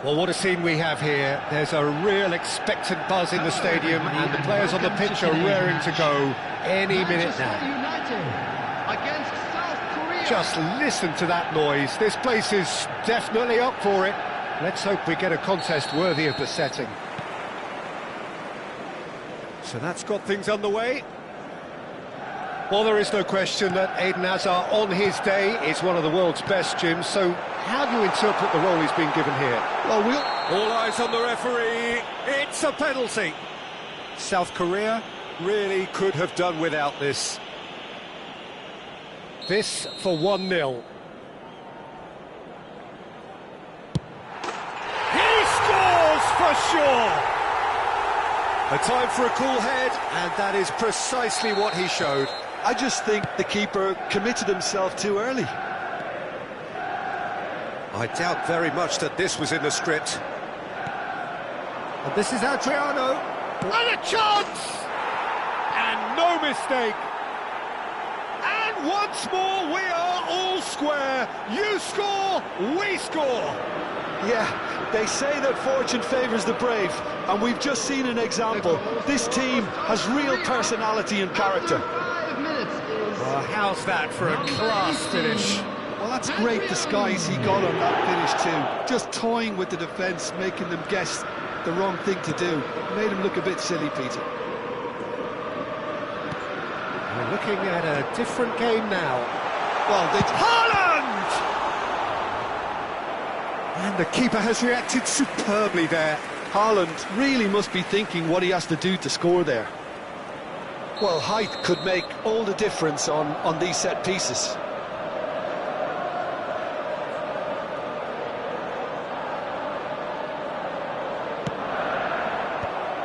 Well, what a scene we have here. There's a real expectant buzz in the stadium, and the players on the pitch are raring to go any minute now. Against South Korea. Just listen to that noise. This place is definitely up for it. Let's hope we get a contest worthy of the setting. So that's got things underway. Well, there is no question that Eden Hazard on his day is one of the world's best, Jim. So how do you interpret the role he's been given here? Well, all eyes on the referee. It's a penalty. South Korea really could have done without this. This for 1-0. He scores for sure! A time for a cool head, and that is precisely what he showed. I just think the keeper committed himself too early. I doubt very much that this was in the script. And this is Adriano. And a chance! And no mistake. And once more, we are all square. You score, we score. Yeah, they say that fortune favours the brave, and we've just seen an example. This team has real personality and character. Well, how's that for a class finish? Well, that's great disguise he got on that finish too. Just toying with the defence, making them guess the wrong thing to do. Made him look a bit silly, Peter. We're looking at a different game now. Well, it's Haaland! And the keeper has reacted superbly there. Haaland really must be thinking what he has to do to score there. Well, height could make all the difference on these set pieces.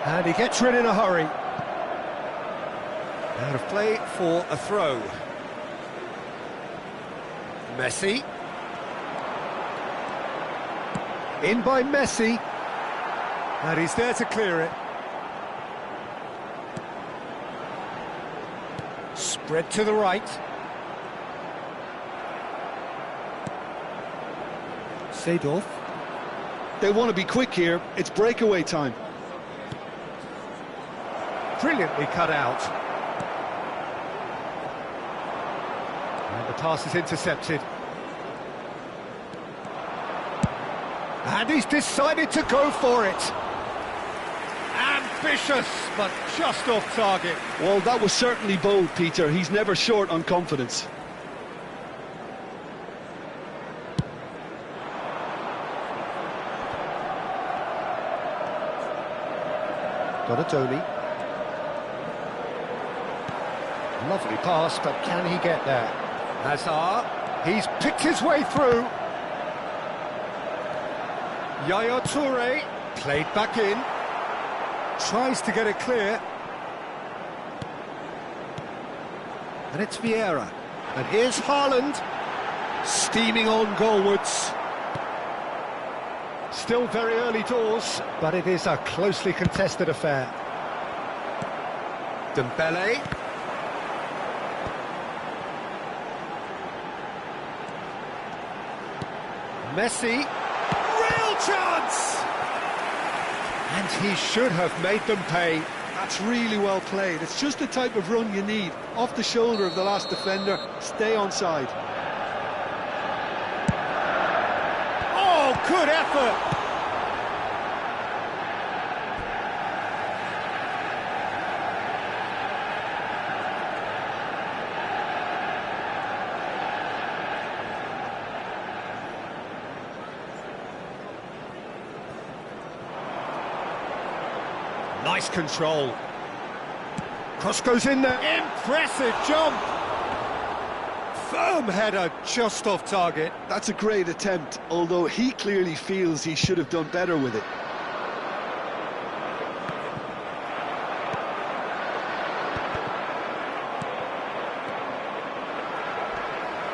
And he gets rid in a hurry. Out of play for a throw. Messi. In by Messi. And he's there to clear it. Spread to the right. Seedorf. They want to be quick here. It's breakaway time. Brilliantly cut out. And the pass is intercepted. And he's decided to go for it. Ambitious, but just off target. Well, that was certainly bold, Peter. He's never short on confidence. Donatoni. Lovely pass, but can he get there? Hazard, he's picked his way through. Yaya Toure, played back in. Tries to get it clear. And it's Vieira. And here's Haaland, steaming on goalwards. Still very early doors, but it is a closely contested affair. Dembele. Messi. Real chance! And he should have made them pay. That's really well played. It's just the type of run you need. Off the shoulder of the last defender, stay onside. Oh, good effort! Nice control. Cross goes in there. Impressive jump. Firm header just off target. That's a great attempt, although he clearly feels he should have done better with it.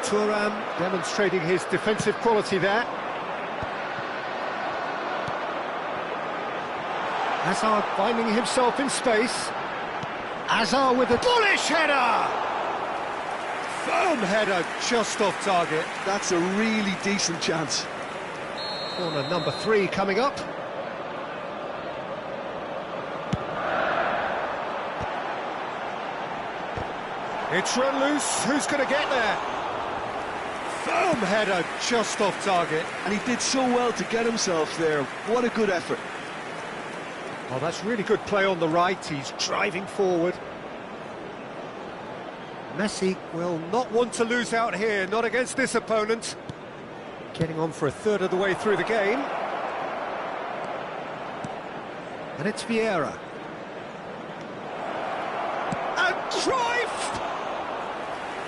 Thuram demonstrating his defensive quality there. Hazard finding himself in space. Hazard with a bullish header! Firm header just off target. That's a really decent chance. Corner number 3 coming up. It's run loose, who's going to get there? Firm header, just off target. And he did so well to get himself there. What a good effort. Oh, that's really good play on the right, he's driving forward. Messi will not want to lose out here, not against this opponent. Getting on for a third of the way through the game. And it's Vieira. And Cruyff!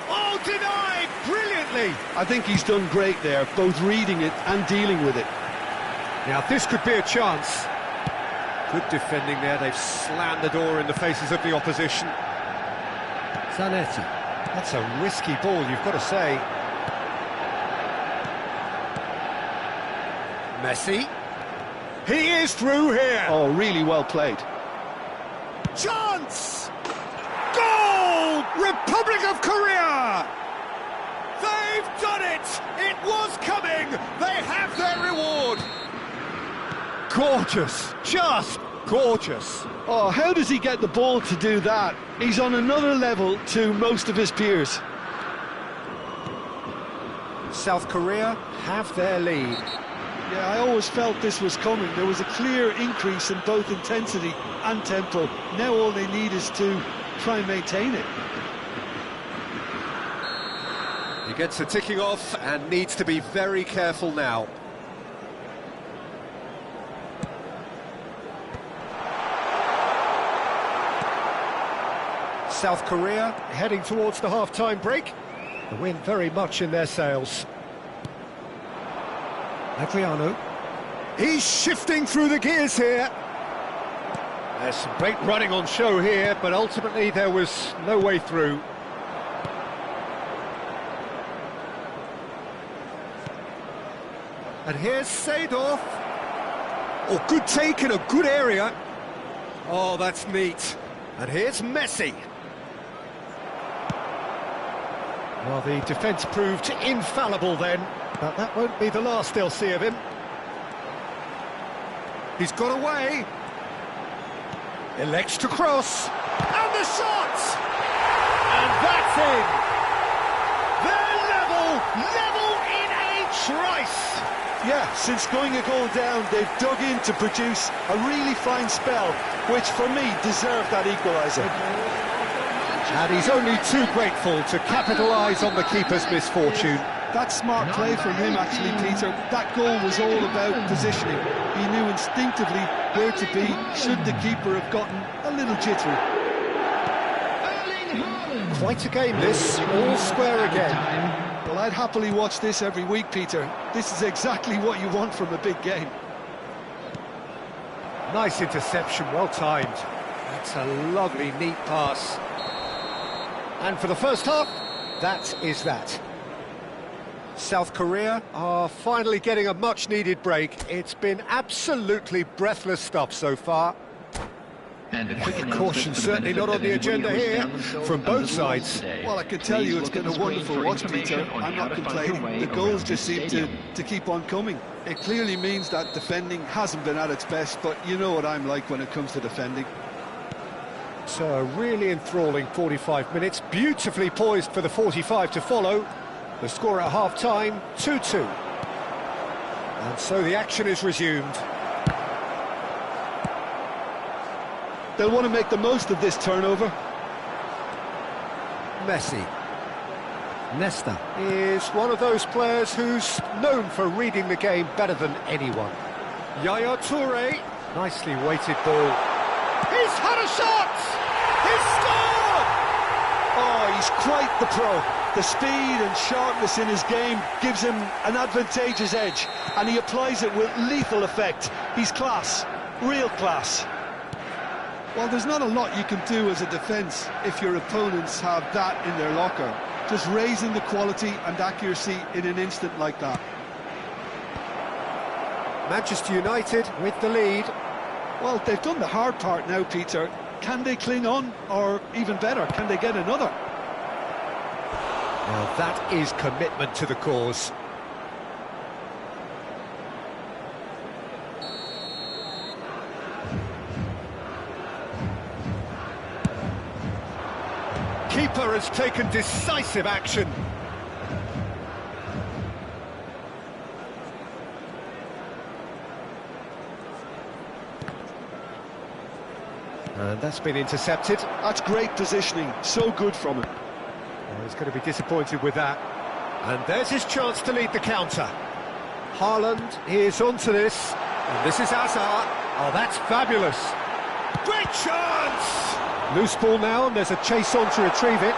Oh, denied brilliantly! I think he's done great there, both reading it and dealing with it. Now, this could be a chance. Good defending there, they've slammed the door in the faces of the opposition. Zanetti. That's a risky ball, you've got to say. Messi. He is through here. Oh, really well played. Chance! Goal! Republic of Korea! They've done it! It was coming! They have their reward! Gorgeous! Just gorgeous! Oh, how does he get the ball to do that? He's on another level to most of his peers. South Korea have their lead. Yeah, I always felt this was coming. There was a clear increase in both intensity and tempo. Now all they need is to try and maintain it. He gets a ticking off and needs to be very careful now. South Korea heading towards the half-time break. The wind very much in their sails. Adriano. He's shifting through the gears here. There's some great running on show here, but ultimately there was no way through. And here's Seedorf. Oh, good take in a good area. Oh, that's neat. And here's Messi. Well, the defence proved infallible then, but that won't be the last they'll see of him. He's got away. Elects to cross. And the shot! And that's in. They're level in a trice. Yeah, since going a goal down, they've dug in to produce a really fine spell, which for me deserved that equaliser. And he's only too grateful to capitalise on the keeper's misfortune. That's smart play from him, actually, Peter. That goal was all about positioning. He knew instinctively where to be should the keeper have gotten a little jittery. Quite a game, this. All square again. Well, I'd happily watch this every week, Peter. This is exactly what you want from a big game. Nice interception, well timed. That's a lovely, neat pass. And for the first half, that is that. South Korea are finally getting a much-needed break. It's been absolutely breathless stuff so far. Caution certainly not on the agenda here from both sides. Well, I can tell you it's been a wonderful watch, Peter. I'm not complaining. The goals just seem to keep on coming. It clearly means that defending hasn't been at its best, but you know what I'm like when it comes to defending. So a really enthralling 45 minutes, beautifully poised for the 45 to follow. The score at half-time, 2-2. And so the action is resumed. They'll want to make the most of this turnover. Messi. Nesta is one of those players who's known for reading the game better than anyone. Yaya Toure, nicely weighted ball. He's had a shot! He's scored! Oh, he's quite the pro. The speed and sharpness in his game gives him an advantageous edge, and he applies it with lethal effect. He's class, real class. Well, there's not a lot you can do as a defence if your opponents have that in their locker. Just raising the quality and accuracy in an instant like that. Manchester United with the lead. Well, they've done the hard part now, Peter. Can they cling on, or even better, can they get another? Well, that is commitment to the cause. has taken decisive action. And that's been intercepted. That's great positioning, so good from him. Well, he's going to be disappointed with that. And there's his chance to lead the counter. Haaland is onto this, and this is Hazard. Oh, that's fabulous. Great chance! Loose ball now, and there's a chase on to retrieve it.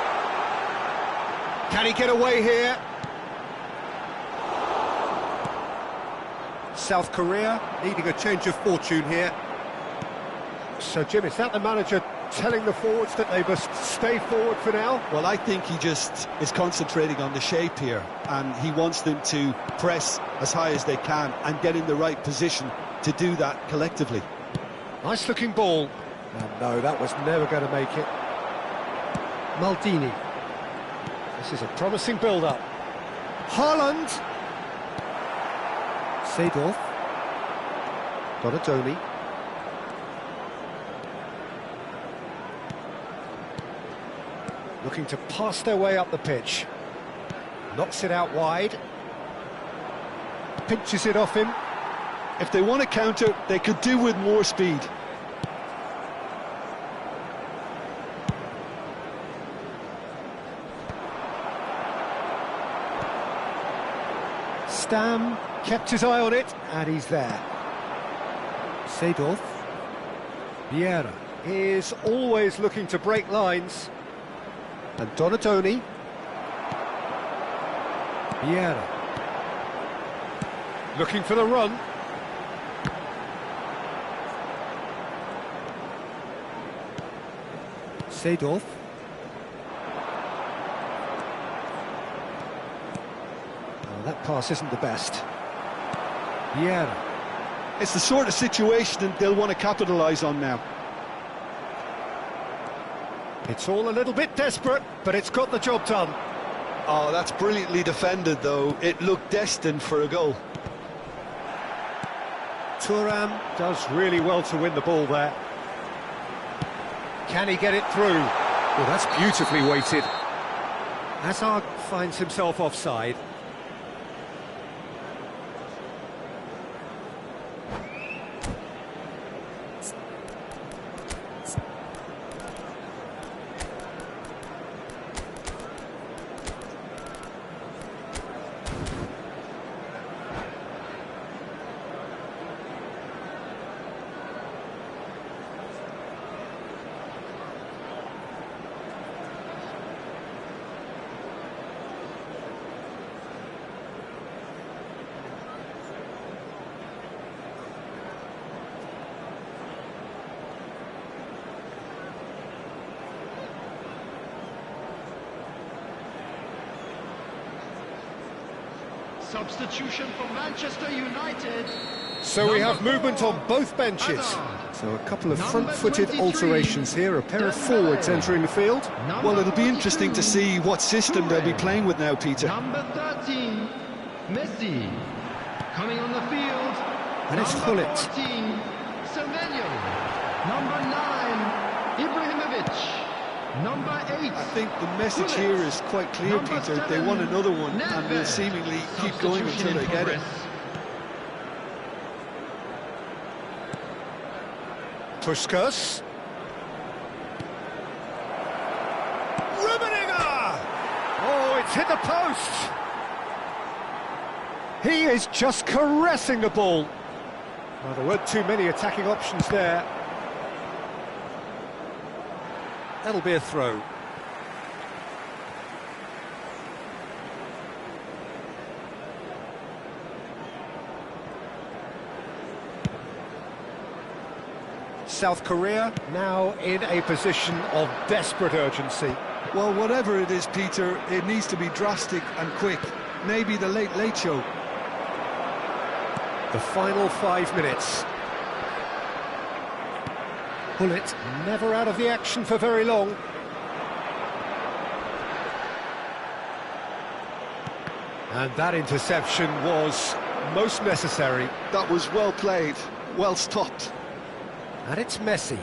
Can he get away here? South Korea needing a change of fortune here. So, Jim, is that the manager telling the forwards that they must stay forward for now? Well, I think he just is concentrating on the shape here, and he wants them to press as high as they can and get in the right position to do that collectively. Nice looking ball. And no, that was never going to make it. Maldini. This is a promising build-up. Haaland. Seedorf. Donatoni. Looking to pass their way up the pitch. Knocks it out wide. Pinches it off him. If they want to counter, they could do with more speed. Stam kept his eye on it, and he's there. Seedorf. Vieira is always looking to break lines. And Donatoni. Vieira. Looking for the run. Seedorf. Oh, that pass isn't the best. Vieira. It's the sort of situation that they'll want to capitalise on now. It's all a little bit desperate, but it's got the job done. Oh, that's brilliantly defended, though. It looked destined for a goal. Thuram does really well to win the ball there. Can he get it through? Well, that's beautifully weighted. Hazard finds himself offside. Substitution for Manchester United. So we have movement on both benches. So a couple of front-footed alterations here, a pair of forwards entering the field. Well, it'll be interesting to see what system they'll be playing with now, Peter. Number 13, Messi. Coming on the field. And it's Gullit. 14, Semenyo. Number 9, Ibrahimovic. Number 8. I think the message here is quite clear, Peter. They want another one, and they'll seemingly keep going until they get it. Puskas. Rummenigge! Oh, it's hit the post! He is just caressing the ball. Well, there weren't too many attacking options there. That'll be a throw. South Korea now in a position of desperate urgency. Well, whatever it is, Peter, it needs to be drastic and quick. Maybe the late show. The final 5 minutes. Gullit never out of the action for very long. And that interception was most necessary. That was well played, well stopped. And it's Messi.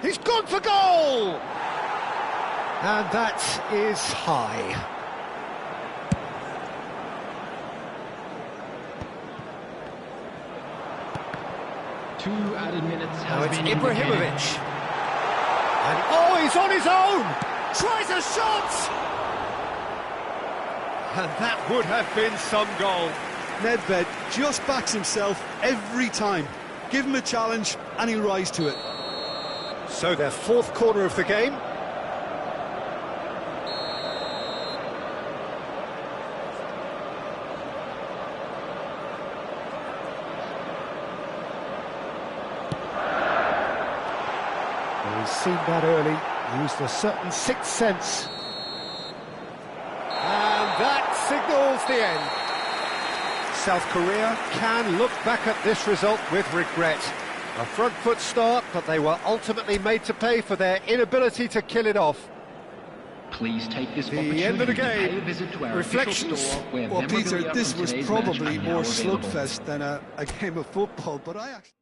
He's gone for goal! And that is high. 2 added minutes Now has it's been Ibrahimovic. indicated. And oh, he's on his own! Tries a shot! And that would have been some goal. Nedved just backs himself every time. Give him a challenge and he'll rise to it. So their fourth corner of the game. Well, he's seen that early, used a certain sixth sense. And that signals the end. South Korea can look back at this result with regret. A front foot start, but they were ultimately made to pay for their inability to kill it off. Please take this The opportunity end of the to pay a game. visit to our Reflections? official store where Well, Peter, memorabilia this from was today's match probably are now more available. slugfest than a game of football, but I actually...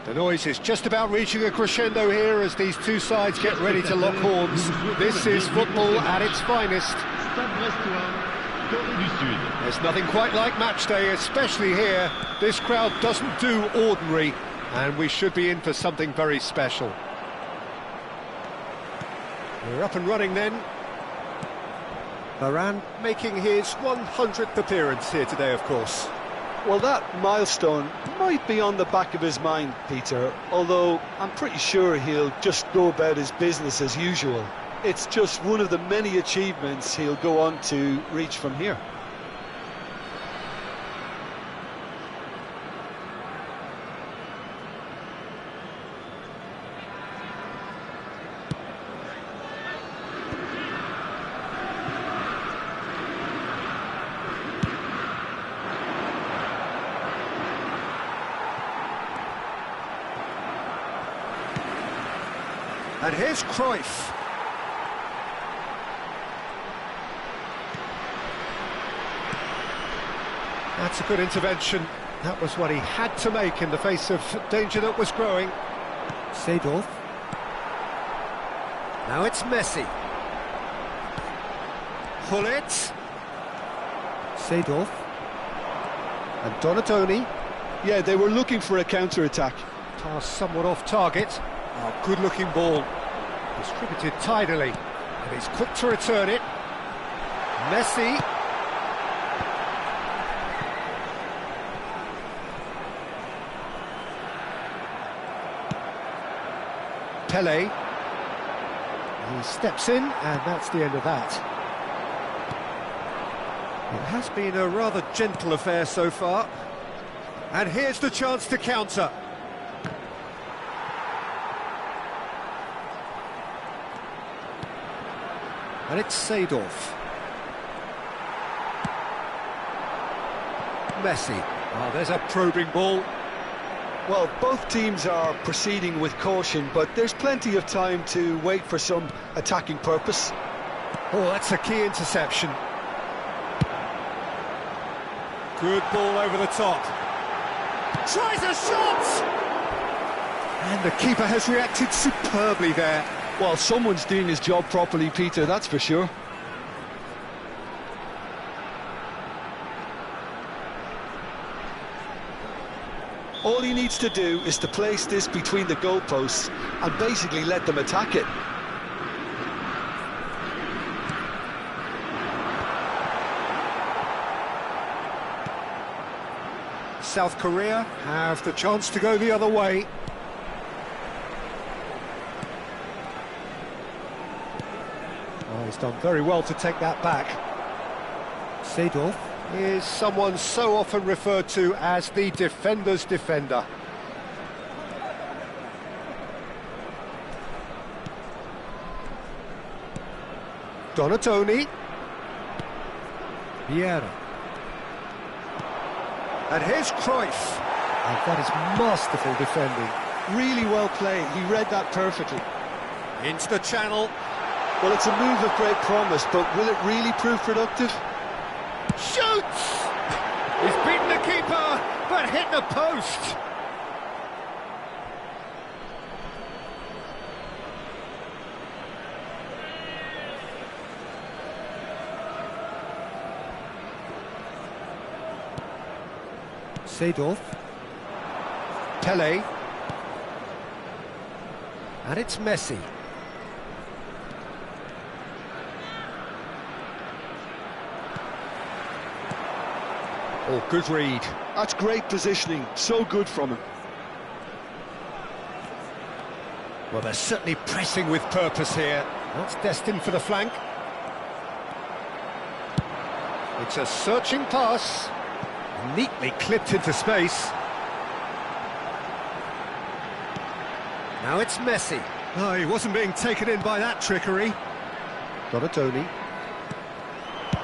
The noise is just about reaching a crescendo here as these two sides get ready to lock horns. This is football at its finest. There's nothing quite like match day, especially here. This crowd doesn't do ordinary, and we should be in for something very special. We're up and running then. Varane making his 100th appearance here today, of course. Well, that milestone might be on the back of his mind, Peter, although I'm pretty sure he'll just go about his business as usual. It's just one of the many achievements he'll go on to reach from here. And here's Cruyff. That's a good intervention. That was what he had to make in the face of danger that was growing. Seedorf. Now it's Messi. Hullet. Seedorf. And Donatoni. Yeah, they were looking for a counter-attack. Pass somewhat off target. Oh, good-looking ball. Distributed tidily. And he's quick to return it. Messi. Pele. He steps in, and that's the end of that. It has been a rather gentle affair so far. And here's the chance to counter. And it's Seedorf. Messi. Oh, there's a probing ball. Well, both teams are proceeding with caution, but there's plenty of time to wait for some attacking purpose. Oh, that's a key interception. Good ball over the top. Tries a shot! And the keeper has reacted superbly there. Well, someone's doing his job properly, Peter, that's for sure. All he needs to do is to place this between the goalposts and basically let them attack it. South Korea have the chance to go the other way. Oh, he's done very well to take that back. Seedorf is someone so often referred to as the defender's defender. Donatoni. Vieira. And here's Cruyff. And that is masterful defending. Really well played, he read that perfectly. Into the channel. Well, it's a move of great promise, but will it really prove productive? Shoots! He's beaten the keeper, but hit the post. Seedorf. Pele. And it's Messi. Oh, good read. That's great positioning, so good from him. Well, they're certainly pressing with purpose here. That's destined for the flank. It's a searching pass. Neatly clipped into space. Now it's Messi. Oh, he wasn't being taken in by that trickery. Donatoni.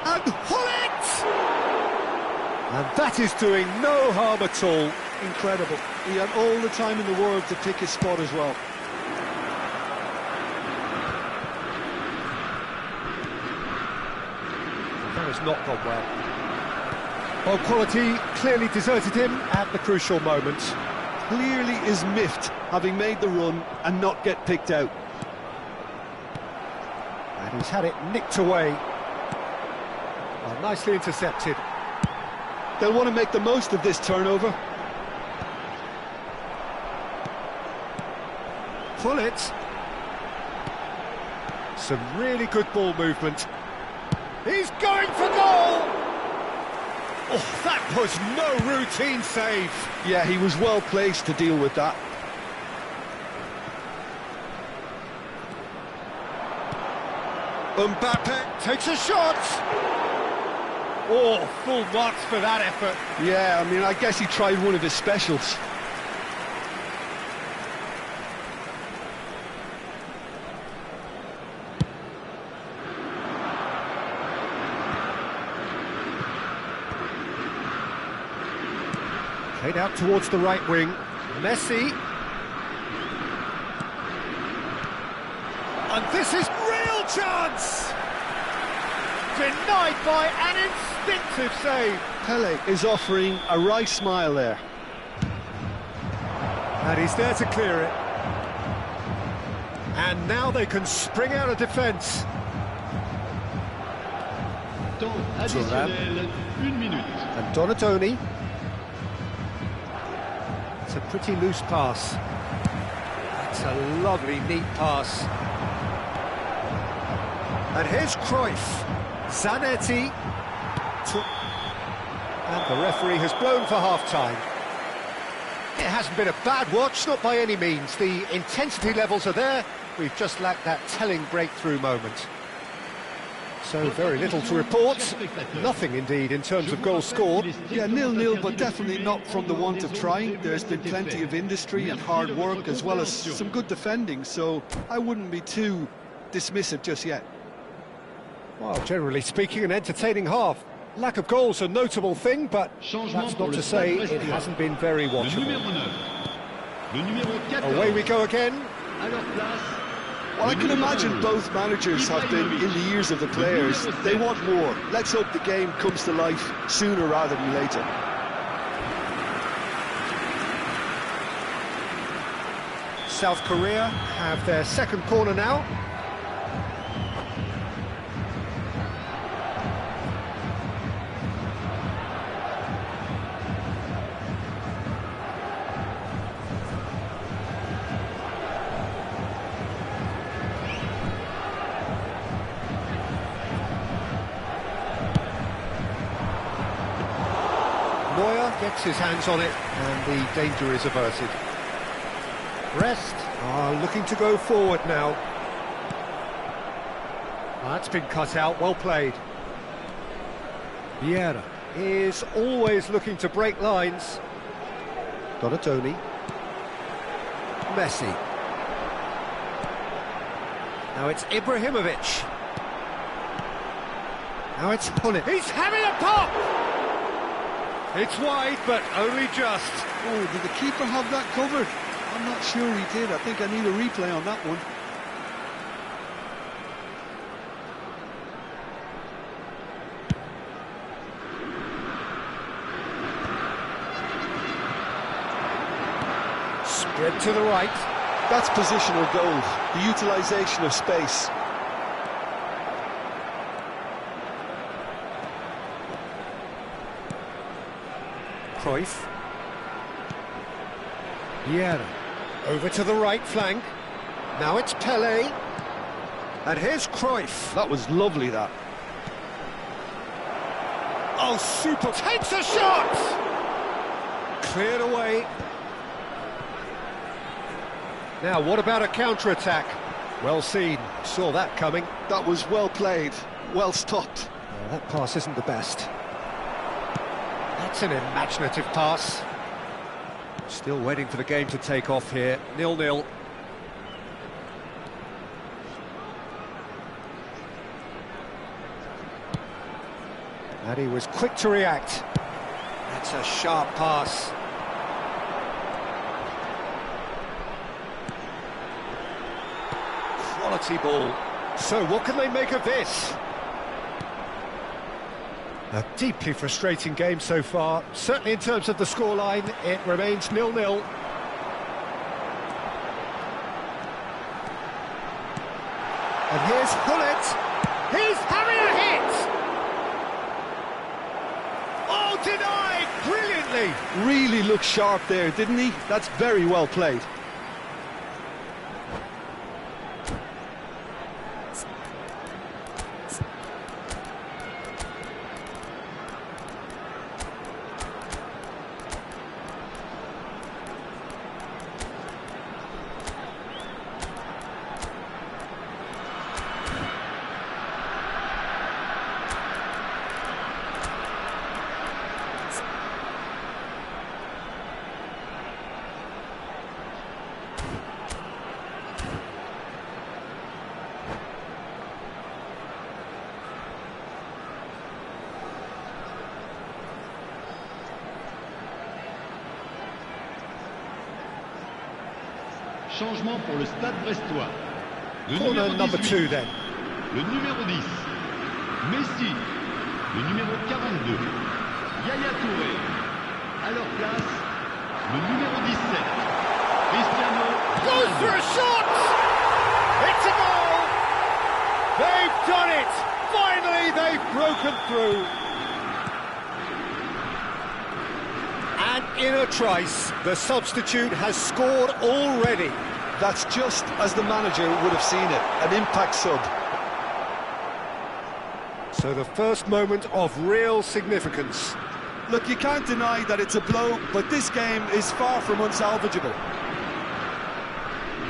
And Hullet! And that is doing no harm at all. Incredible. He had all the time in the world to pick his spot as well. That has not gone well. Well, quality clearly deserted him at the crucial moment. clearly is miffed, having made the run and not get picked out. And he's had it nicked away. Well, nicely intercepted. They'll want to make the most of this turnover. Pull it. Some really good ball movement. He's going for goal! Oh, that was no routine save. Yeah, he was well placed to deal with that. Mbappe takes a shot. Oh, full marks for that effort. Yeah, I mean, I guess he tried one of his specials. Played out towards the right wing. Messi. And this is real chance! Denied by an instinctive save. Pele is offering a wry smile there. And he's there to clear it. And now they can spring out of defence. Temps additionnel, 1 minute. And Donatoni. It's a pretty loose pass. That's a lovely, neat pass. And here's Cruyff. Zanetti. And the referee has blown for half-time. It hasn't been a bad watch, not by any means. The intensity levels are there. We've just lacked that telling breakthrough moment. So very little to report. Nothing, indeed, in terms of goals scored. Yeah, 0-0, but definitely not from the want of trying. There's been plenty of industry and hard work, as well as some good defending, so I wouldn't be too dismissive just yet. Well, generally speaking, an entertaining half. Lack of goals a notable thing, but that's not to say it hasn't been very watchable. Away we go again. Well, I can imagine both managers have been in the ears of the players. They want more. Let's hope the game comes to life sooner rather than later. South Korea have their second corner now. Neuer gets his hands on it, and the danger is averted. Brest are looking to go forward now. That's been cut out, well played. Vieira is always looking to break lines. Donatoni. Messi. Now it's Ibrahimovic. Now it's Hullet. He's having a pop! It's wide, but only just. Oh, did the keeper have that covered? I'm not sure he did. I think I need a replay on that one. Spread to the right. That's positional goal, the utilisation of space. Cruyff. Vieira. Over to the right flank. Now it's Pele. And here's Cruyff. That was lovely, that. Oh, super. Takes a shot! Cleared away. Now, what about a counter-attack? Well seen. Saw that coming. That was well played, well stopped. That pass isn't the best. That's an imaginative pass. Still waiting for the game to take off here. 0-0. And he was quick to react. That's a sharp pass. Quality ball. So what can they make of this? A deeply frustrating game so far. Certainly in terms of the scoreline, it remains 0-0. And here's Hullet. He's having a hit! Oh, denied brilliantly! Really looked sharp there, didn't he? That's very well played. Changement pour le Stade Brestois. Le Corner numéro number 18, 2 then. le numéro 10, Messi, le numéro 42, Yaya Touré. À leur place, le numéro 17, Cristiano Goes for Ronaldo. a shot! It's a goal! They've done it! Finally, they've broken through. And in a trice, the substitute has scored already. That's just as the manager would have seen it, an impact sub. So the first moment of real significance. Look, you can't deny that it's a blow, but this game is far from unsalvageable.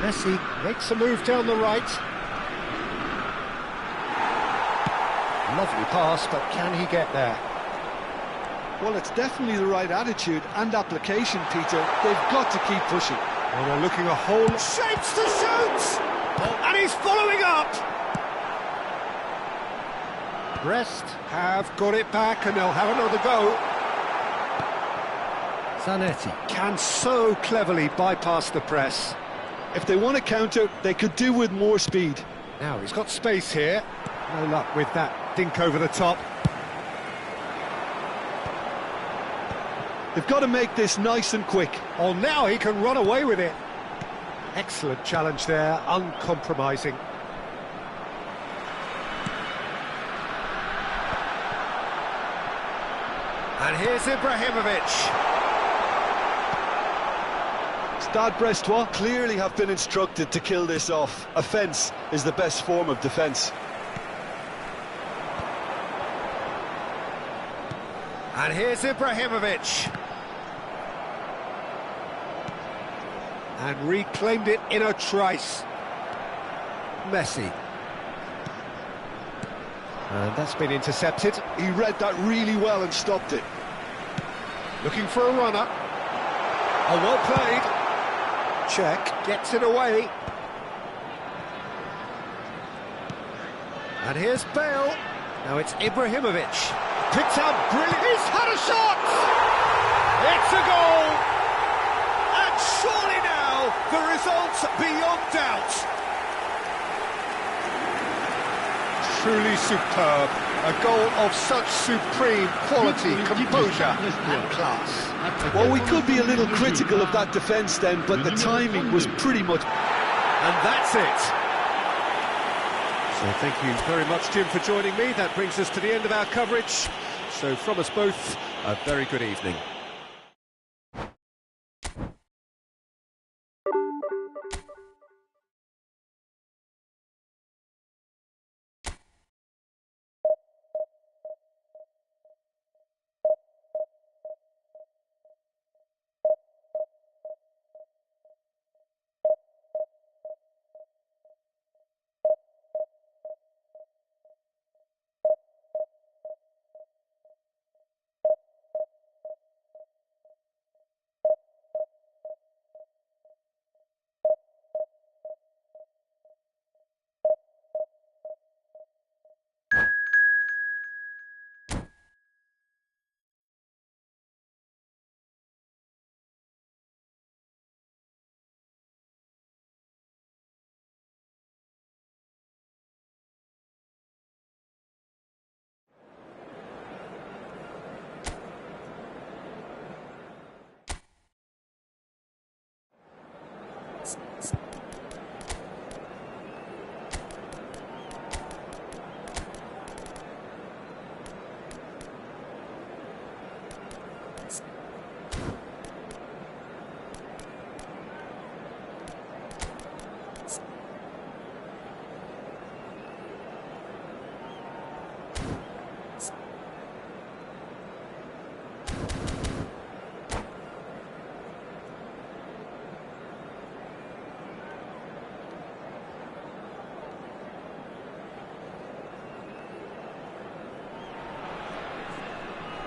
Messi makes a move down the right. Lovely pass, but can he get there? Well, it's definitely the right attitude and application, Peter. They've got to keep pushing. Well, they're looking a whole... Shapes to shoot! Oh, and he's following up! Brest have got it back and they'll have another go. Zanetti can so cleverly bypass the press. If they want to counter, they could do with more speed. Now he's got space here. No luck with that dink over the top. They've got to make this nice and quick. Oh, now he can run away with it. Excellent challenge there, uncompromising. And here's Ibrahimovic. Stade Brestois clearly have been instructed to kill this off. Offence is the best form of defence. And here's Ibrahimovic. And reclaimed it in a trice. Messi. And that's been intercepted. He read that really well and stopped it. Looking for a runner. Oh, well played. Check, gets it away. And here's Bale. Now it's Ibrahimovic. Picked out brilliant. He's had a shot! It's a goal! And surely now, the result's beyond doubt. Truly superb. A goal of such supreme quality, composure and class. Well, we could be a little critical of that defence then, but the timing was pretty much... And that's it. So thank you very much, Jim, for joining me. That brings us to the end of our coverage. So from us both, a very good evening.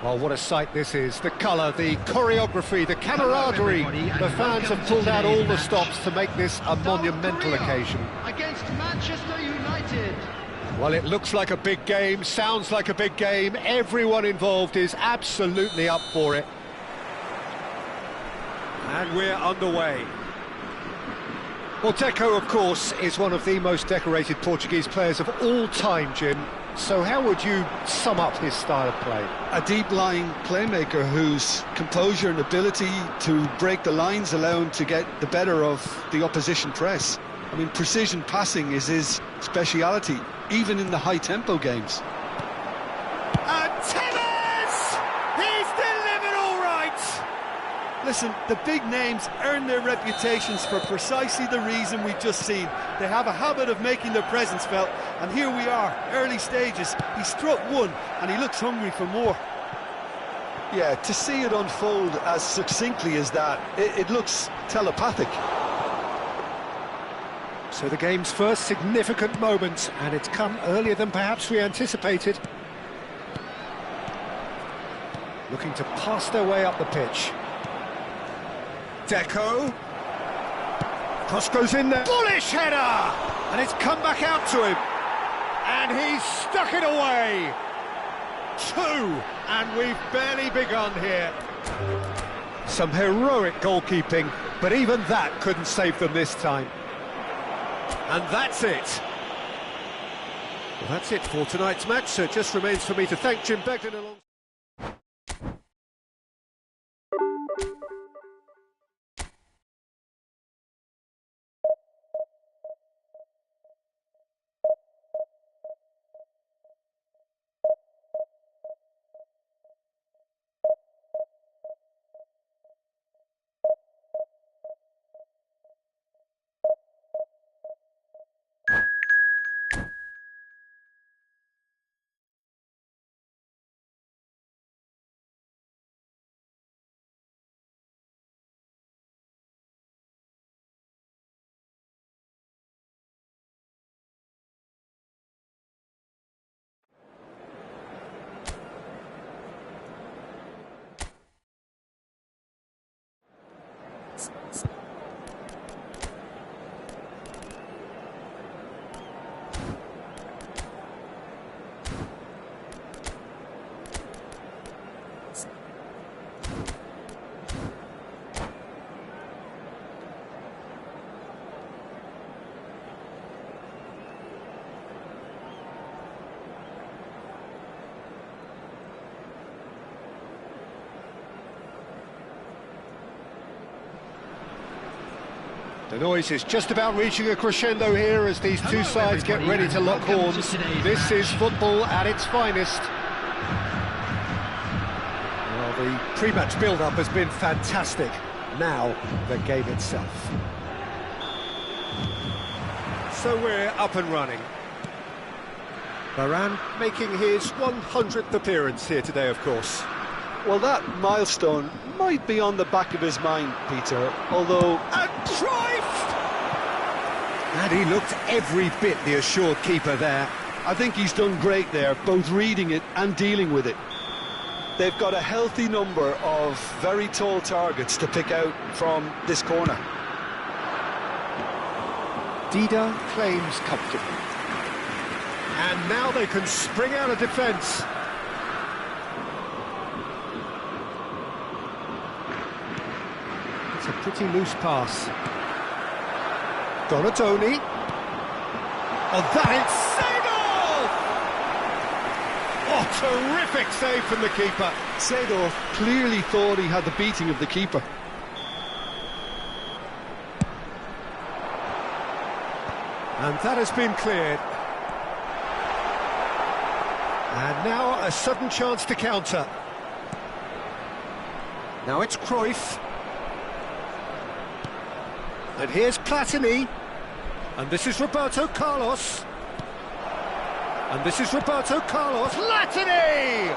Well, what a sight this is. The colour, the choreography, the camaraderie. The fans have pulled out all the stops to make this a monumental occasion. Against Manchester United. Well, it looks like a big game, sounds like a big game. Everyone involved is absolutely up for it. And we're underway. Well, Deco, of course, is one of the most decorated Portuguese players of all time, Jim. So how would you sum up his style of play? A deep-lying playmaker whose composure and ability to break the lines allow him to get the better of the opposition press. I mean, precision passing is his speciality, even in the high-tempo games. And Tevez! He's delivered all right! Listen, the big names earn their reputations for precisely the reason we've just seen. They have a habit of making their presence felt, and here we are, early stages. He struck one, and he looks hungry for more. Yeah, to see it unfold as succinctly as that, it looks telepathic. So the game's first significant moment, and it's come earlier than perhaps we anticipated. Looking to pass their way up the pitch. Deco. Cross goes in there. Bullish header! And it's come back out to him. And he's stuck it away. 2, and we've barely begun here. Some heroic goalkeeping, but even that couldn't save them this time. And that's it. Well, that's it for tonight's match, so it just remains for me to thank Jim Beglin along. The noise is just about reaching a crescendo here as these two sides get ready to lock horns. This is football at its finest. Well, the pre-match build-up has been fantastic. Now, the game itself. So we're up and running. Varane making his 100th appearance here today, of course. Well, that milestone might be on the back of his mind, Peter, although... And Cruyff! And he looked every bit the assured keeper there. I think he's done great there, both reading it and dealing with it. They've got a healthy number of very tall targets to pick out from this corner. Dida claims comfortably. And now they can spring out of defence. It's a pretty loose pass. Donatoni. Oh, that is Seedorf! Oh, terrific save from the keeper. Seedorf clearly thought he had the beating of the keeper. And that has been cleared. And now a sudden chance to counter. Now it's Cruyff. And here's Platini. And this is Roberto Carlos. And this is Roberto Carlos. Platini!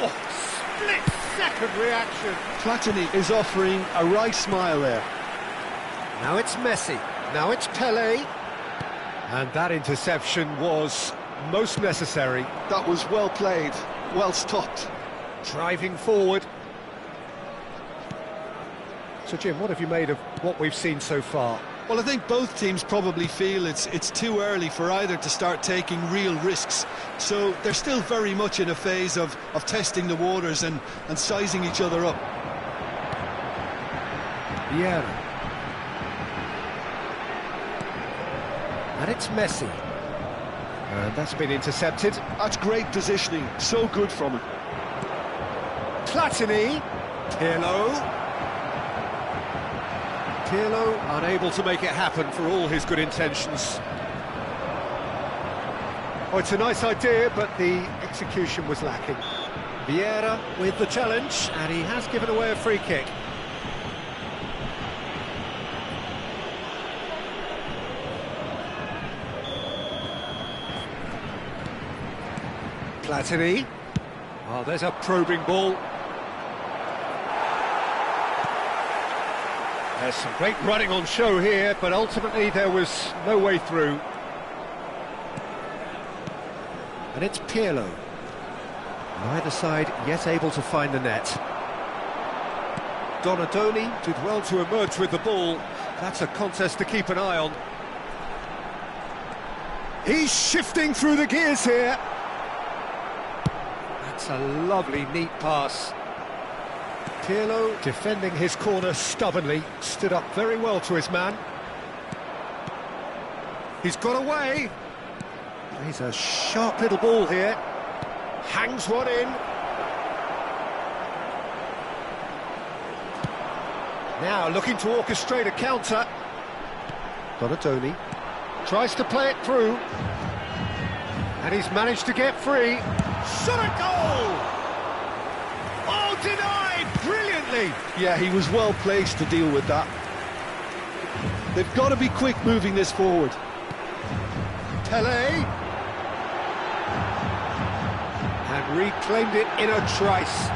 Oh, split-second reaction. Platini is offering a wry smile there. Now it's Messi. Now it's Pelé. And that interception was most necessary. That was well played. well stopped. Driving forward. So, Jim, what have you made of what we've seen so far? Well, I think both teams probably feel it's too early for either to start taking real risks. So they're still very much in a phase of testing the waters and sizing each other up. Vieira. And it's Messi. And that's been intercepted. That's great positioning, so good from him. Platini. Pirlo. Pirlo unable to make it happen for all his good intentions. Oh, it's a nice idea, but the execution was lacking. Vieira with the challenge, and he has given away a free kick. Platini. Oh, there's a probing ball. There's some great running on show here, but ultimately there was no way through. And it's Pirlo. Neither side yet able to find the net. Donadoni did well to emerge with the ball. That's a contest to keep an eye on. He's shifting through the gears here. That's a lovely, neat pass. Pirlo, defending his corner stubbornly, stood up very well to his man. He's got away. He's a sharp little ball here. Hangs one in. Now looking to orchestrate a counter. Donadoni tries to play it through. And he's managed to get free. Shot a goal! Oh, denied! Brilliantly! Yeah, he was well placed to deal with that. They've got to be quick moving this forward. Pelé. And reclaimed it in a trice.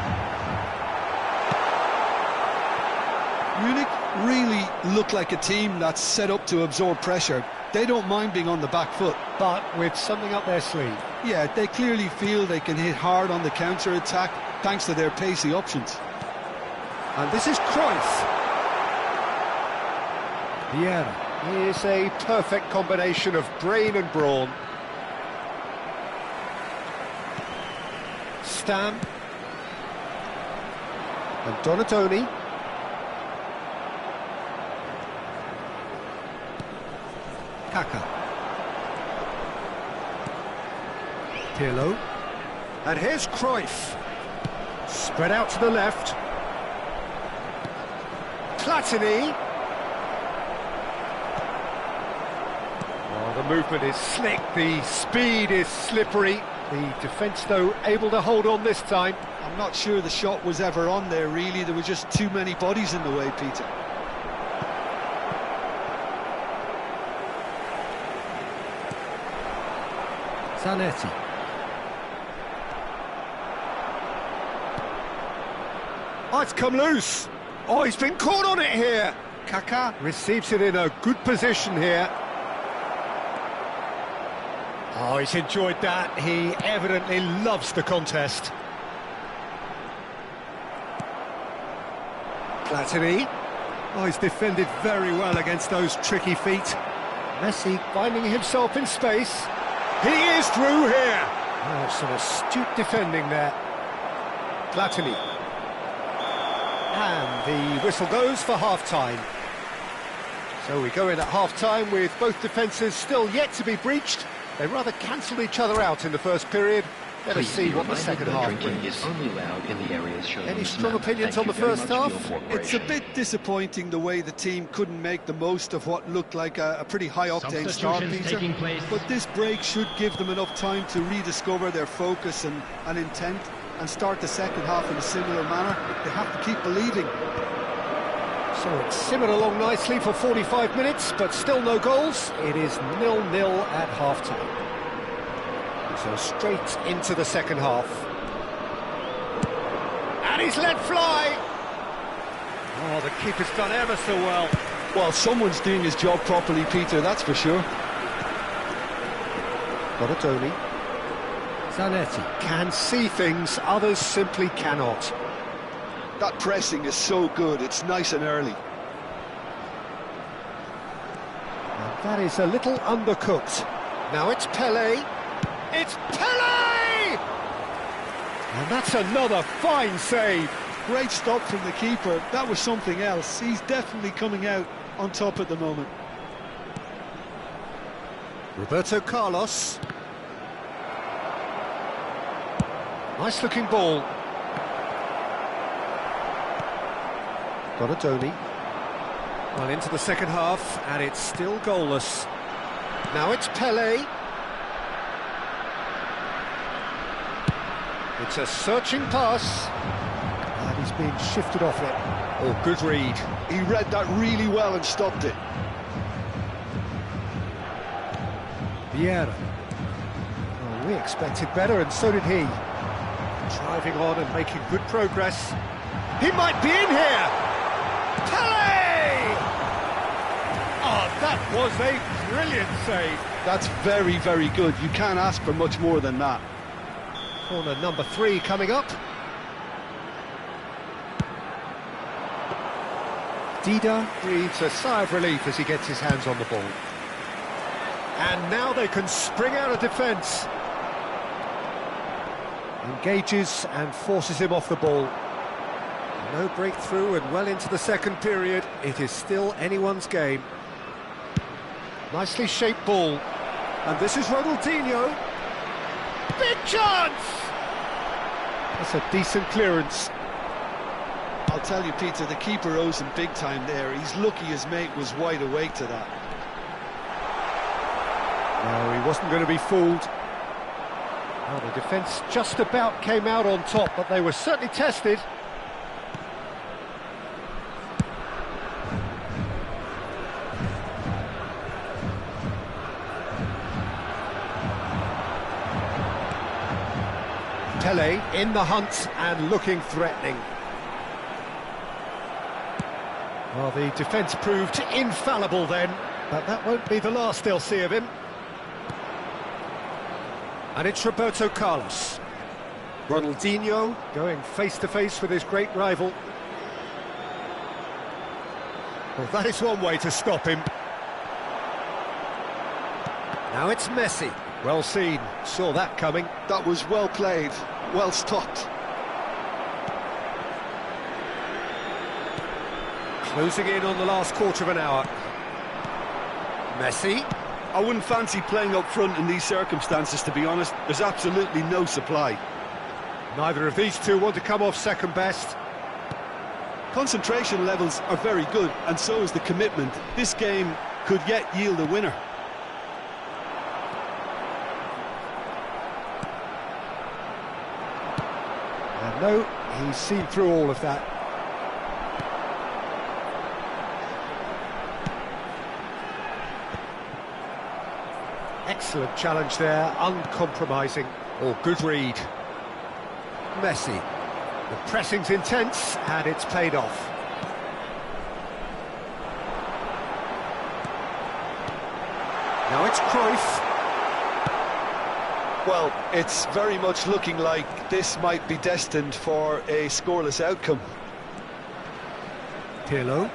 Munich really look like a team that's set up to absorb pressure. They don't mind being on the back foot. But with something up their sleeve. Yeah, they clearly feel they can hit hard on the counter-attack thanks to their pacey options. And this is Cruyff. Vieira is a perfect combination of brain and brawn. Stam. And Donadoni. Kaka. Pirlo. And here's Cruyff. Spread out to the left. Platini. Oh, the movement is slick, the speed is slippery. The defence, though, able to hold on this time. I'm not sure the shot was ever on there, really. There were just too many bodies in the way, Peter. Zanetti. Oh, it's come loose. Oh, he's been caught on it here. Kaka receives it in a good position here. Oh, he's enjoyed that. He evidently loves the contest. Platini. Oh, he's defended very well against those tricky feet. Messi finding himself in space. He is through here. Oh, some astute defending there. Platini. And the whistle goes for half-time. So we go in at half-time with both defences still yet to be breached. They rather cancelled each other out in the first period. Let us see what the second half brings. Is only allowed in the areas shown. Any strong opinions on the first half? It's a bit disappointing the way the team couldn't make the most of what looked like a pretty high-octane start, Peter. But this break should give them enough time to rediscover their focus and intent and start the second half in a similar manner. They have to keep believing. So it's simmered along nicely for 45 minutes, but still no goals. It is 0-0 at half-time. So straight into the second half. And he's let fly! Oh, the keeper's done ever so well. Well, someone's doing his job properly, Peter, that's for sure. Donadoni. Zanetti can see things others simply cannot. That pressing is so good, it's nice and early. And that is a little undercooked. Now it's Pele. It's Pele! And that's another fine save. Great stop from the keeper. That was something else. He's definitely coming out on top at the moment. Roberto Carlos. Nice looking ball. Donadoni. Well, into the second half, and it's still goalless. Now it's Pele. It's a searching pass. And he's being shifted off it. Oh, good read. He read that really well and stopped it. Vieira. Oh, we expected better, and so did he. Driving on and making good progress. He might be in here! Pele! Oh, that was a brilliant save. That's very, very good. You can't ask for much more than that. Corner number 3 coming up. Dida breathes a sigh of relief as he gets his hands on the ball. And now they can spring out of defence. Engages and forces him off the ball. No breakthrough and well into the second period. It is still anyone's game. Nicely shaped ball. And this is Ronaldinho. Big chance! That's a decent clearance. I'll tell you, Peter, the keeper owes him big time there. He's lucky his mate was wide awake to that. No, he wasn't going to be fooled. Well, the defence just about came out on top, but they were certainly tested. Pele in the hunt and looking threatening. Well, the defence proved infallible then, but that won't be the last they'll see of him. And it's Roberto Carlos. Ronaldinho going face-to-face with his great rival. Well, that is one way to stop him. Now it's Messi. Well seen, saw that coming. That was well played, well stopped. Closing in on the last quarter of an hour. Messi. I wouldn't fancy playing up front in these circumstances, to be honest. There's absolutely no supply. Neither of these two want to come off second best. Concentration levels are very good, and so is the commitment. This game could yet yield a winner. And no, he's seen through all of that. Excellent challenge there, uncompromising. Oh, good read. Messi. The pressing's intense, and it's paid off. Now it's Cruyff. Well, it's very much looking like this might be destined for a scoreless outcome. Pirlo.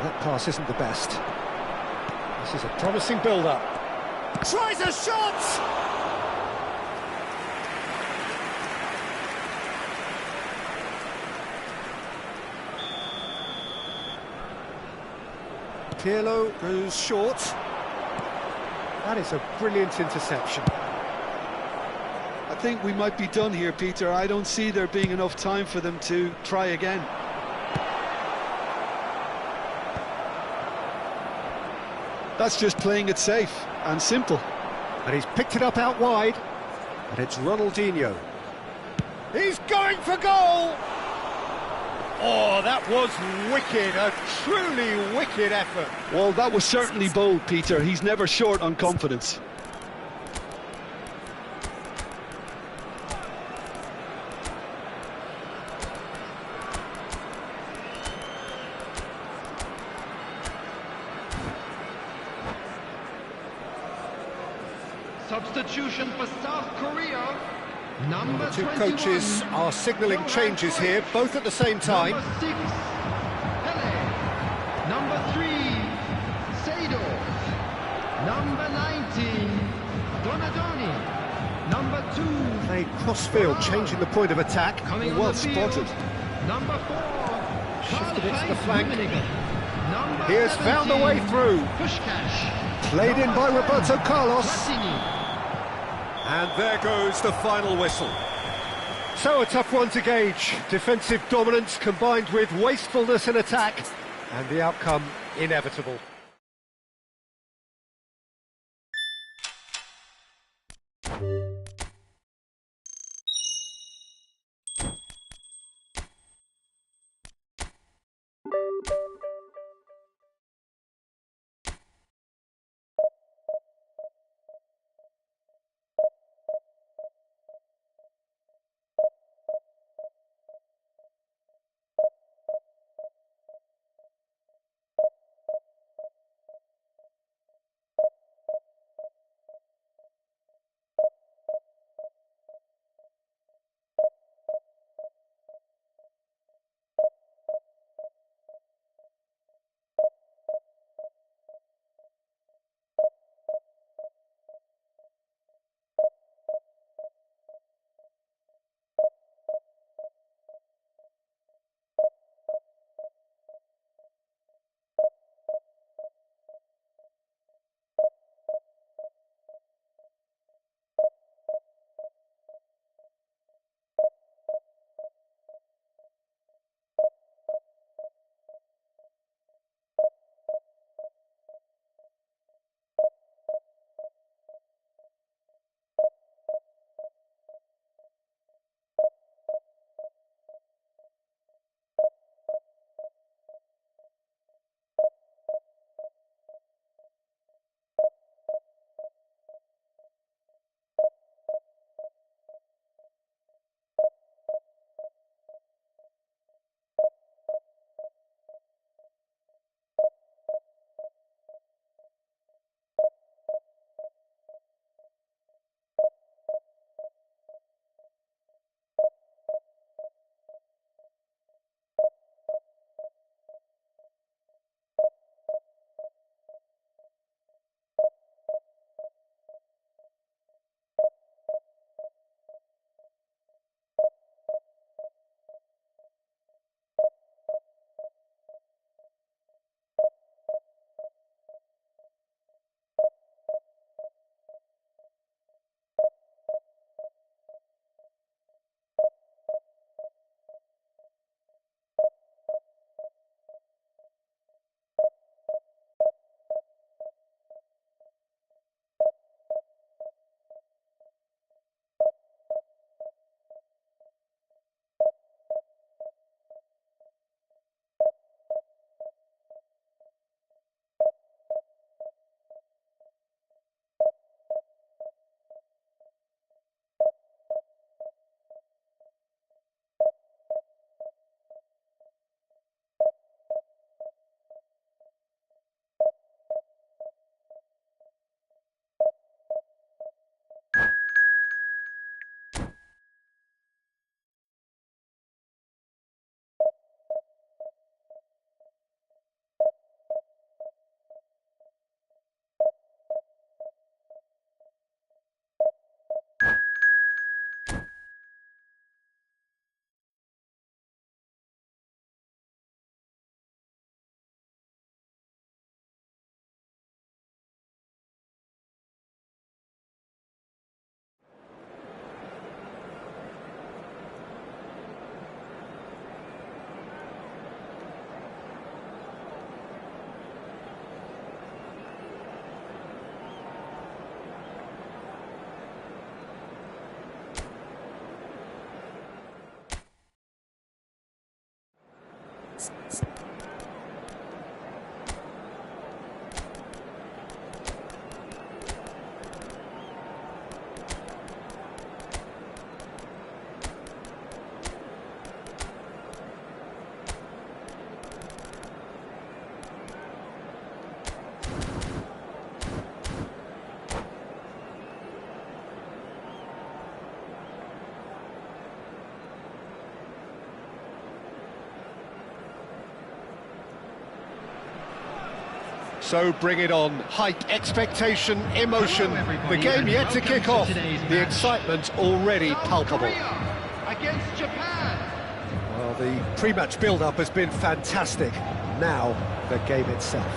That pass isn't the best. This is a promising build-up. Tries a shot! Pirlo goes short. That is a brilliant interception. I think we might be done here, Peter. I don't see there being enough time for them to try again. That's just playing it safe and simple. And he's picked it up out wide. And it's Ronaldinho. He's going for goal! Oh, that was wicked, a truly wicked effort. Well, that was certainly bold, Peter. He's never short on confidence. Substitution for South Korea. Number The two 21. coaches are signalling changes here, both at the same time. Number 6, Pele. Number 3, Seido. Number 19, Donadoni. Number 2, Played cross-field, changing the point of attack. coming on Well the field. spotted. Number 4, Shifted it to the Karl-Heinz flank. Rummenigge. Number He has found a way 17, through. Puskás. Played in by Number Roberto 10, Carlos. Platini. And there goes the final whistle. So a tough one to gauge. Defensive dominance combined with wastefulness in attack, and the outcome inevitable. So bring it on. Hype, expectation, emotion. Hello, The everybody, game and yet to welcome kick to off. today's The match. excitement already South palpable. Korea against Japan. Well, the pre-match build-up has been fantastic. Now, the game itself.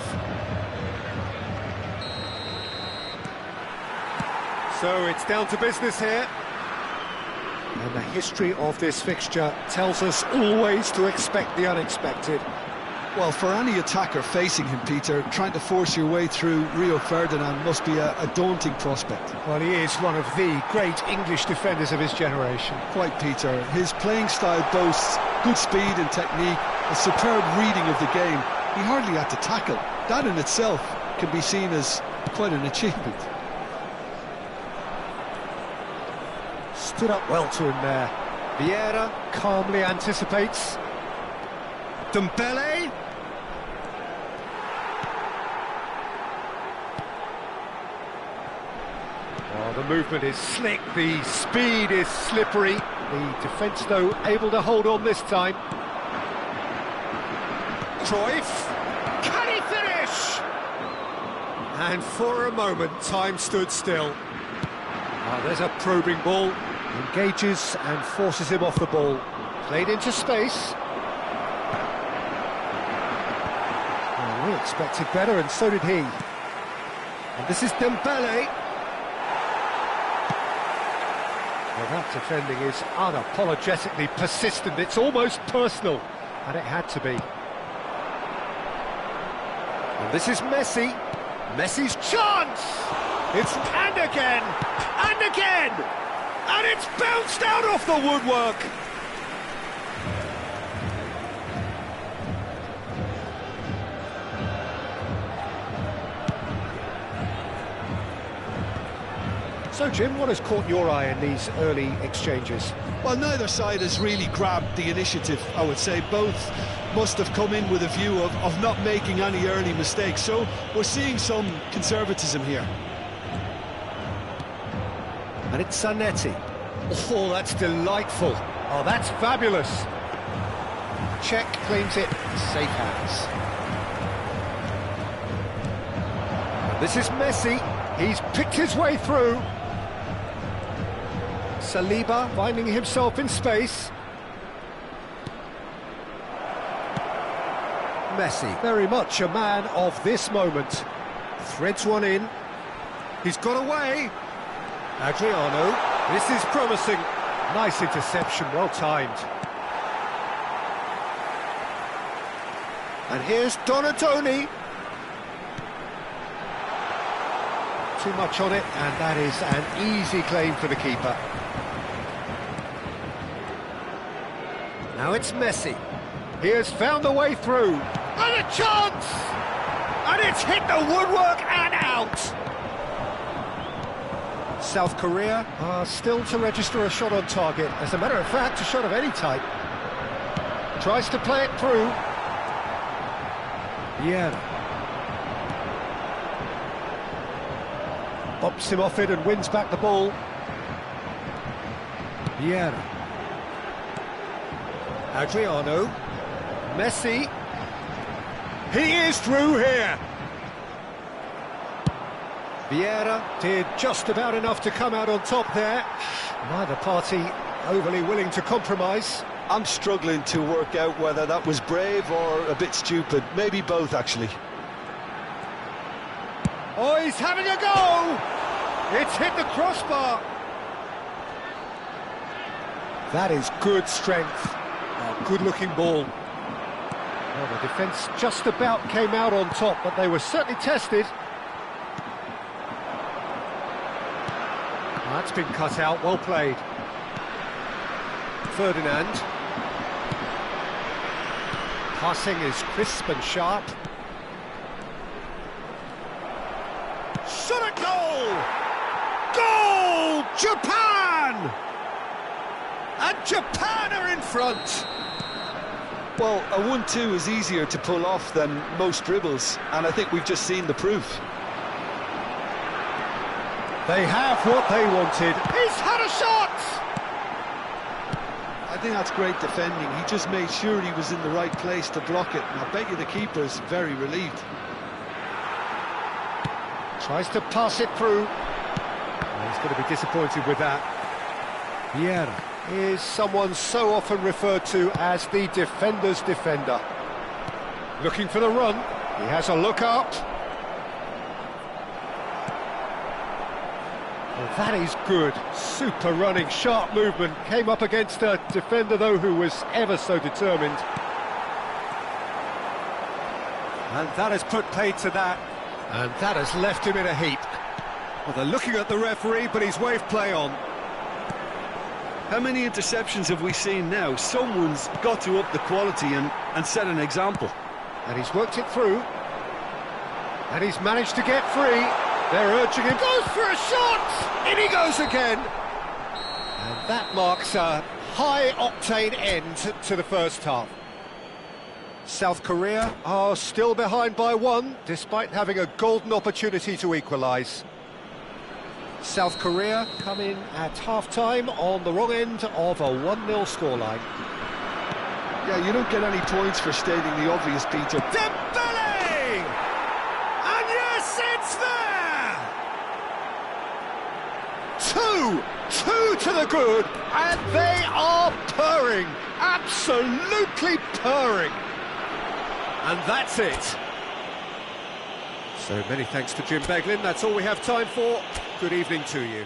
So it's down to business here. And the history of this fixture tells us always to expect the unexpected. Well, for any attacker facing him, Peter, trying to force your way through Rio Ferdinand must be a daunting prospect. Well, he is one of the great English defenders of his generation. Quite, Peter. His playing style boasts good speed and technique, a superb reading of the game. He hardly had to tackle. That in itself can be seen as quite an achievement. Stood up well to him there. Vieira calmly anticipates. Dembele. Oh, the movement is slick, the speed is slippery. The defence, though, able to hold on this time. Cruyff. Can he finish? And for a moment, time stood still. Oh, there's a probing ball. Engages and forces him off the ball. Played into space. Well, we expected better, and so did he. And this is Dembele. Well, that defending is unapologetically persistent. It's almost personal, and it had to be. And this is Messi. Messi's chance! It's and again! And again! And it's bounced out off the woodwork! So, Jim, what has caught your eye in these early exchanges? Well, neither side has really grabbed the initiative, I would say. Both must have come in with a view of not making any early mistakes. So we're seeing some conservatism here. And it's Zanetti. Oh, that's delightful. Oh, that's fabulous. Czech claims it. Safe hands. And this is Messi. He's picked his way through. Saliba finding himself in space. Messi, very much a man of this moment. Threads one in. He's got away. Adriano. This is promising. Nice interception, well timed. And here's Donatoni. Too much on it, and that is an easy claim for the keeper. Now it's Messi. He has found a way through. And a chance! And it's hit the woodwork and out! South Korea are still to register a shot on target. As a matter of fact, a shot of any type. Tries to play it through. Vieira. Bops him off it and wins back the ball. Vieira. Adriano. Messi. He is through here. Vieira did just about enough to come out on top there. Neither party overly willing to compromise. I'm struggling to work out whether that was brave or a bit stupid. Maybe both, actually. Oh, he's having a go! It's hit the crossbar. That is good strength. A good-looking ball. Well, the defence just about came out on top, but they were certainly tested. That's been cut out, well played. Ferdinand. Passing is crisp and sharp. Shot at goal! Goal! Japan! And Japan are in front! Well, a 1-2 is easier to pull off than most dribbles, and I think we've just seen the proof. They have what they wanted. He's had a shot! I think that's great defending. He just made sure he was in the right place to block it, and I bet you the keeper's very relieved. Tries to pass it through. Oh, he's going to be disappointed with that. Vieira is someone so often referred to as the defender's defender. Looking for the run. He has a look up. Well, that is good. Super running, sharp movement. Came up against a defender, though, who was ever so determined. And that has put paid to that. And that has left him in a heap. Well, they're looking at the referee, but he's waved play on. How many interceptions have we seen now? Someone's got to up the quality and set an example. And he's worked it through. And he's managed to get free. They're urging him. Goes for a shot! In he goes again. And that marks a high-octane end to the first half. South Korea are still behind by 1, despite having a golden opportunity to equalise. South Korea come in at half-time on the wrong end of a 1-0 scoreline. Yeah, you don't get any points for stating the obvious, Peter. Dembele! And yes, it's there! 2 to the good, and they are purring, absolutely purring. And that's it. So many thanks to Jim Beglin. That's all we have time for. Good evening to you.